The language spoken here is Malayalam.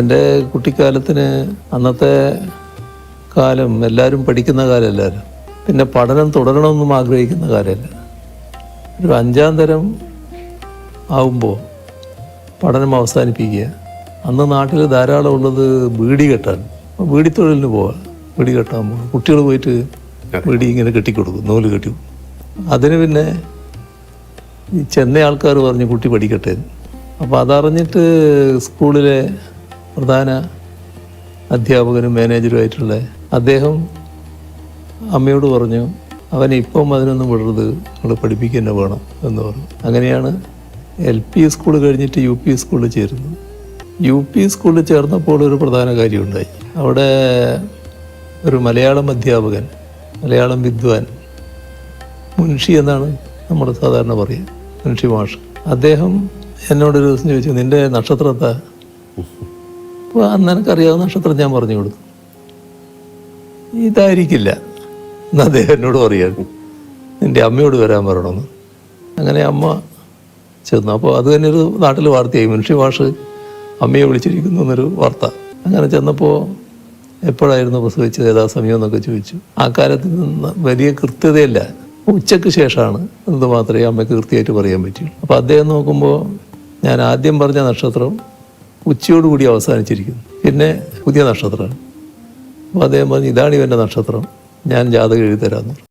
എൻ്റെ കുട്ടിക്കാലത്തിന് അന്നത്തെ കാലം എല്ലാവരും പഠിക്കുന്ന കാലമല്ലായിരുന്നു. പിന്നെ പഠനം തുടരണമെന്നും ആഗ്രഹിക്കുന്ന കാലമല്ല. ഒരു 5-ാം തരം ആവുമ്പോൾ പഠനം അവസാനിപ്പിക്കുക. അന്ന് നാട്ടിൽ ധാരാളം ഉള്ളത് ബീഡി കെട്ടാൻ, ബീഡി തൊഴിലിന് പോവാം. ബീഡി കെട്ടാൻ പോകും. കുട്ടികൾ പോയിട്ട് ബീഡി ഇങ്ങനെ കെട്ടിക്കൊടുക്കും, നൂല് കെട്ടി. അതിന് പിന്നെ ഈ ചെന്ന ആൾക്കാർ പറഞ്ഞ് കുട്ടി പഠിക്കട്ടെ. അപ്പോൾ അതറിഞ്ഞിട്ട് സ്കൂളിലെ പ്രധാന അധ്യാപകനും മാനേജറുമായിട്ടുള്ള അദ്ദേഹം അമ്മയോട് പറഞ്ഞു, അവനെ ഇപ്പം അതിനൊന്നും വിടരുത്, നിങ്ങൾ പഠിപ്പിക്കുക തന്നെ വേണം എന്ന് പറഞ്ഞു. അങ്ങനെയാണ് LP സ്കൂൾ കഴിഞ്ഞിട്ട് UP സ്കൂളിൽ ചേരുന്നത്. UP സ്കൂളിൽ ചേർന്നപ്പോൾ ഒരു പ്രധാന കാര്യമുണ്ടായി. അവിടെ ഒരു മലയാളം അധ്യാപകൻ, മലയാളം വിദ്വാൻ, മുൻഷി എന്നാണ് നമ്മൾ സാധാരണ പറയുക, മുൻഷി മാഷ്. അദ്ദേഹം എന്നോടൊരു ദിവസം ചോദിച്ചു, നിൻ്റെ നക്ഷത്രത്താ? അപ്പോൾ അന്ന് എനിക്കറിയാവുന്ന നക്ഷത്രം ഞാൻ പറഞ്ഞു കൊടുത്തു. ഇതായിരിക്കില്ല എന്ന് അദ്ദേഹം എന്നോട് പറയുകയാണ്, നിൻ്റെ അമ്മയോട് വരാൻ പറയണമെന്ന്. അങ്ങനെ അമ്മ ചെന്നു. അപ്പോൾ അത് തന്നെ ഒരു നാട്ടിൽ വാർത്തയായി, മുൻഷി മാഷ് അമ്മയെ വിളിച്ചിരിക്കുന്നു എന്നൊരു വാർത്ത. അങ്ങനെ ചെന്നപ്പോൾ എപ്പോഴായിരുന്നു പ്രസവിച്ചത്, യഥാസമയം എന്നൊക്കെ ചോദിച്ചു. ആ കാലത്ത് നിന്ന് വലിയ കൃത്യതയല്ല, ഉച്ചയ്ക്ക് ശേഷമാണ് എന്ന് മാത്രമേ അമ്മയ്ക്ക് കൃത്യമായിട്ട് പറയാൻ പറ്റുള്ളൂ. അപ്പോൾ അദ്ദേഹം നോക്കുമ്പോൾ ഞാൻ ആദ്യം പറഞ്ഞ നക്ഷത്രം ഉച്ചയോടുകൂടി അവസാനിച്ചിരിക്കുന്നു, പിന്നെ പുതിയ നക്ഷത്രമാണ്. അപ്പോൾ അദ്ദേഹം പറഞ്ഞു, ഇതാണ് ഇവൻ്റെ നക്ഷത്രം, ഞാൻ ജാതകം എഴുതി തരാമെന്ന് പറഞ്ഞു.